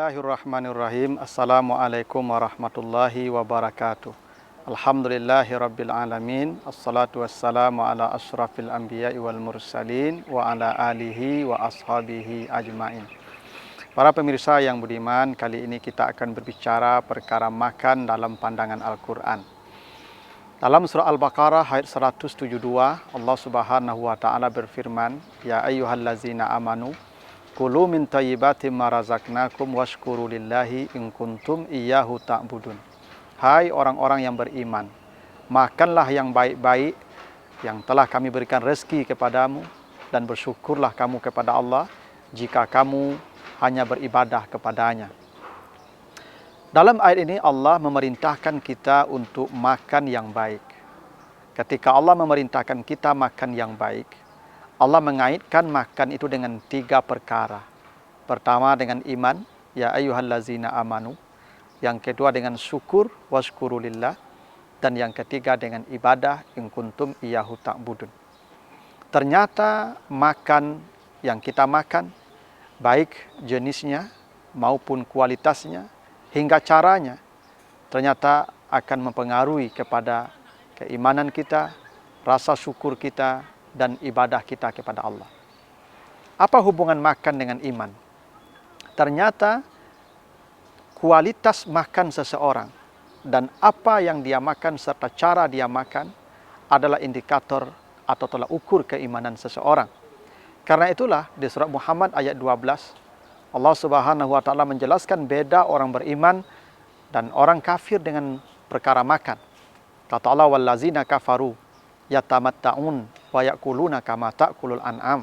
Bismillahirrahmanirrahim. Assalamualaikum warahmatullahi wabarakatuh. Alhamdulillahi rabbil alamin. Assalatu wassalamu ala ashrafil anbiya'i wal mursalin wa ala alihi wa ashabihi ajmain. Para pemirsa yang budiman, kali ini kita akan berbicara perkara makan dalam pandangan Al-Quran. Dalam surah Al-Baqarah ayat 172, Allah Subhanahu wa taala berfirman, "Ya ayyuhallazina amanu kulu min thayyibatim ma razaqnakum washkuru lillahi in kuntum iyyahu ta'budun." Hai orang-orang yang beriman, makanlah yang baik-baik yang telah kami berikan rezeki kepadamu dan bersyukurlah kamu kepada Allah jika kamu hanya beribadah kepadanya. Dalam ayat ini Allah memerintahkan kita untuk makan yang baik. Ketika Allah memerintahkan kita makan yang baik, Allah mengaitkan makan itu dengan 3 perkara. Pertama dengan iman, ya ayyuhallazina amanu. Yang kedua dengan syukur, washkurulillah. Dan yang ketiga dengan ibadah, in kuntum iyyahu ta'budun. Ternyata makan yang kita makan, baik jenisnya maupun kualitasnya, hingga caranya, ternyata akan mempengaruhi kepada keimanan kita, rasa syukur kita, dan ibadah kita kepada Allah. Apa hubungan makan dengan iman? Ternyata kualitas makan seseorang dan apa yang dia makan serta cara dia makan adalah indikator atau tolak ukur keimanan seseorang. Karena itulah di surat Muhammad ayat 12 Allah Subhanahu wa taala menjelaskan beda orang beriman dan orang kafir dengan perkara makan. Kata Allah, wallazina kafaru yatamatta'un wa ya'kuluna kama ta'kulul an'am.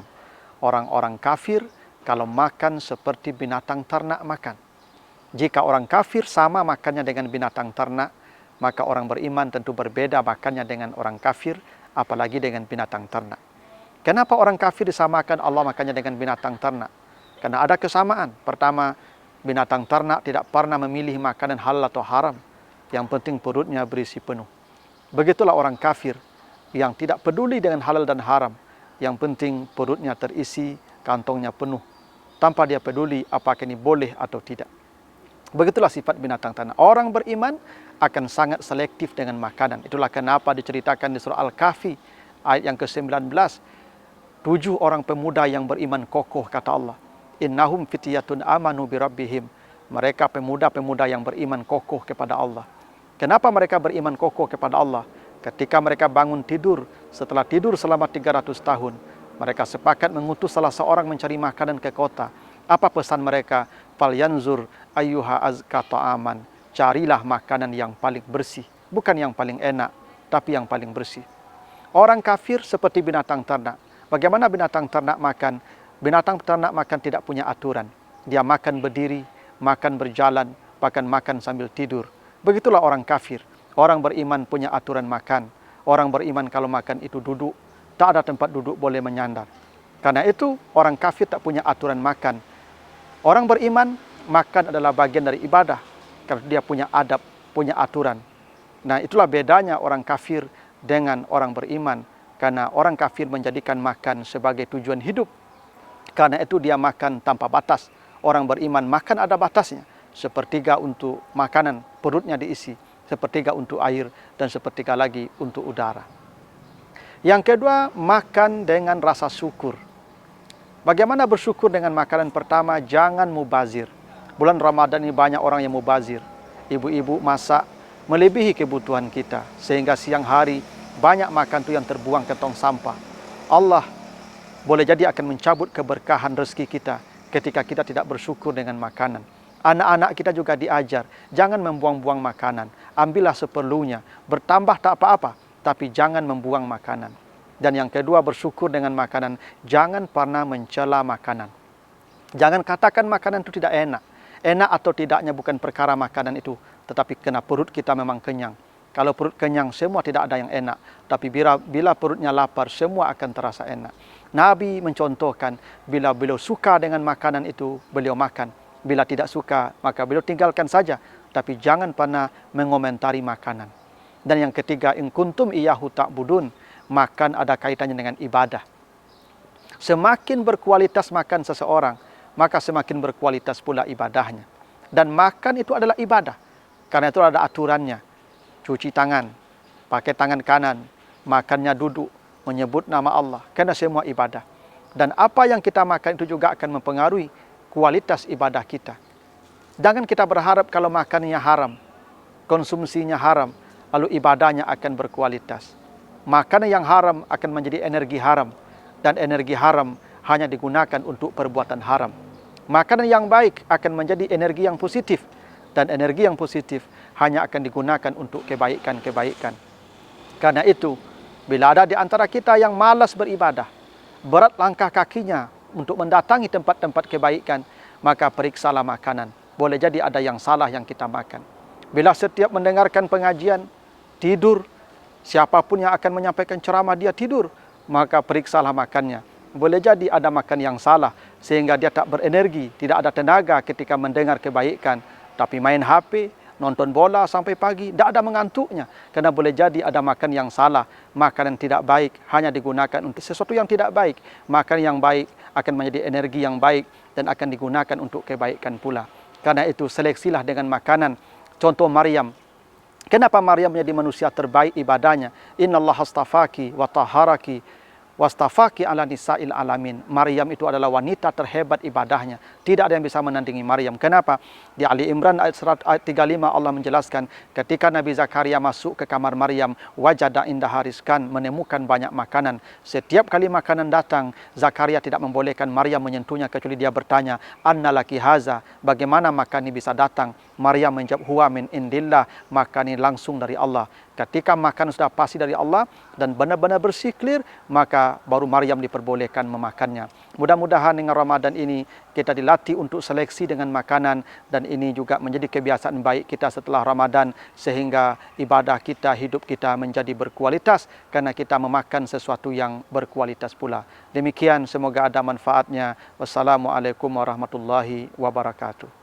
Orang-orang kafir kalau makan seperti binatang ternak makan. Jika orang kafir sama makannya dengan binatang ternak, maka orang beriman tentu berbeda makannya dengan orang kafir, apalagi dengan binatang ternak. Kenapa orang kafir disamakan Allah makannya dengan binatang ternak? Karena ada kesamaan. Pertama, binatang ternak tidak pernah memilih makanan halal atau haram. Yang penting perutnya berisi penuh. Begitulah orang kafir yang tidak peduli dengan halal dan haram. Yang penting perutnya terisi, kantongnya penuh, tanpa dia peduli apakah ini boleh atau tidak. Begitulah sifat binatang tanah. Orang beriman akan sangat selektif dengan makanan. Itulah kenapa diceritakan di surah Al-Kahfi ayat yang ke-19. 7 orang pemuda yang beriman kokoh, kata Allah. Innahum fityatun amanu birabbihim. Mereka pemuda-pemuda yang beriman kokoh kepada Allah. Kenapa mereka beriman kokoh kepada Allah? Ketika mereka bangun tidur, setelah tidur selama 300 tahun, mereka sepakat mengutus salah seorang mencari makanan ke kota. Apa pesan mereka? Falyanzur ayyuha azka ta'aman. Carilah makanan yang paling bersih. Bukan yang paling enak, tapi yang paling bersih. Orang kafir seperti binatang ternak. Bagaimana binatang ternak makan? Binatang ternak makan tidak punya aturan. Dia makan berdiri, makan berjalan, bahkan makan sambil tidur. Begitulah orang kafir. Orang beriman punya aturan makan. Orang beriman kalau makan itu duduk. Tak ada tempat duduk, boleh menyandar. Karena itu orang kafir tak punya aturan makan. Orang beriman, makan adalah bagian dari ibadah. Karena dia punya adab, punya aturan. Nah, itulah bedanya orang kafir dengan orang beriman. Karena orang kafir menjadikan makan sebagai tujuan hidup. Karena itu dia makan tanpa batas. Orang beriman makan ada batasnya. Sepertiga untuk makanan, perutnya diisi. Sepertiga untuk air, dan sepertiga lagi untuk udara. Yang kedua, makan dengan rasa syukur. Bagaimana bersyukur dengan makanan? Pertama, jangan mubazir. Bulan Ramadan ini banyak orang yang mubazir. Ibu-ibu masak melebihi kebutuhan kita. Sehingga siang hari banyak makan itu yang terbuang ke tong sampah. Allah boleh jadi akan mencabut keberkahan rezeki kita ketika kita tidak bersyukur dengan makanan. Anak-anak kita juga diajar, jangan membuang-buang makanan. Ambillah seperlunya, bertambah tak apa-apa, tapi jangan membuang makanan. Dan yang kedua, bersyukur dengan makanan. Jangan pernah mencela makanan. Jangan katakan makanan itu tidak enak. Enak atau tidaknya bukan perkara makanan itu, tetapi kena perut kita memang kenyang. Kalau perut kenyang, semua tidak ada yang enak. Tapi bila perutnya lapar, semua akan terasa enak. Nabi mencontohkan, bila beliau suka dengan makanan itu, beliau makan. Bila tidak suka, maka beliau tinggalkan saja. Tapi jangan pernah mengomentari makanan. Dan yang ketiga, in kuntum iyyahu ta'budun. Makan ada kaitannya dengan ibadah. Semakin berkualitas makan seseorang, maka semakin berkualitas pula ibadahnya. Dan makan itu adalah ibadah. Karena itu ada aturannya. Cuci tangan, pakai tangan kanan, makannya duduk, menyebut nama Allah. Karena semua ibadah. Dan apa yang kita makan itu juga akan mempengaruhi kualitas ibadah kita. Jangan kita berharap kalau makannya haram, konsumsinya haram, lalu ibadahnya akan berkualitas. Makanan yang haram akan menjadi energi haram. Dan energi haram hanya digunakan untuk perbuatan haram. Makanan yang baik akan menjadi energi yang positif. Dan energi yang positif hanya akan digunakan untuk kebaikan-kebaikan. Karena itu, bila ada di antara kita yang malas beribadah, berat langkah kakinya untuk mendatangi tempat-tempat kebaikan, maka periksalah makanan. Boleh jadi ada yang salah yang kita makan. Bila setiap mendengarkan pengajian, tidur, siapapun yang akan menyampaikan ceramah dia tidur, maka periksalah makannya. Boleh jadi ada makan yang salah, sehingga dia tak berenergi, tidak ada tenaga ketika mendengar kebaikan. Tapi main HP, nonton bola sampai pagi, tidak ada mengantuknya. Karena boleh jadi ada makan yang salah, makanan tidak baik, hanya digunakan untuk sesuatu yang tidak baik. Makan yang baik akan menjadi energi yang baik, dan akan digunakan untuk kebaikan pula. Karena itu seleksilah dengan makanan. Contoh Maryam. Kenapa Maryam menjadi manusia terbaik ibadahnya? Innallaha astafaki wa taharaki wastafaki ala nisa'il alamin. Maryam itu adalah wanita terhebat ibadahnya. Tidak ada yang bisa menandingi Maryam. Kenapa? Di Ali Imran ayat 35 Allah menjelaskan, ketika Nabi Zakaria masuk ke kamar Maryam, wajada indaha rizkan, menemukan banyak makanan. Setiap kali makanan datang, Zakaria tidak membolehkan Maryam menyentuhnya, kecuali dia bertanya, anna laki haza, bagaimana makan ini bisa datang? Maryam menjawab, huwa min indillah, makan ini langsung dari Allah. Ketika makan sudah pasti dari Allah dan benar-benar bersih, clear, maka baru Maryam diperbolehkan memakannya. Mudah-mudahan dengan Ramadan ini kita dilatih untuk seleksi dengan makanan, dan ini juga menjadi kebiasaan baik kita setelah Ramadan, sehingga ibadah kita, hidup kita menjadi berkualitas karena kita memakan sesuatu yang berkualitas pula. Demikian, semoga ada manfaatnya. Wassalamualaikum warahmatullahi wabarakatuh.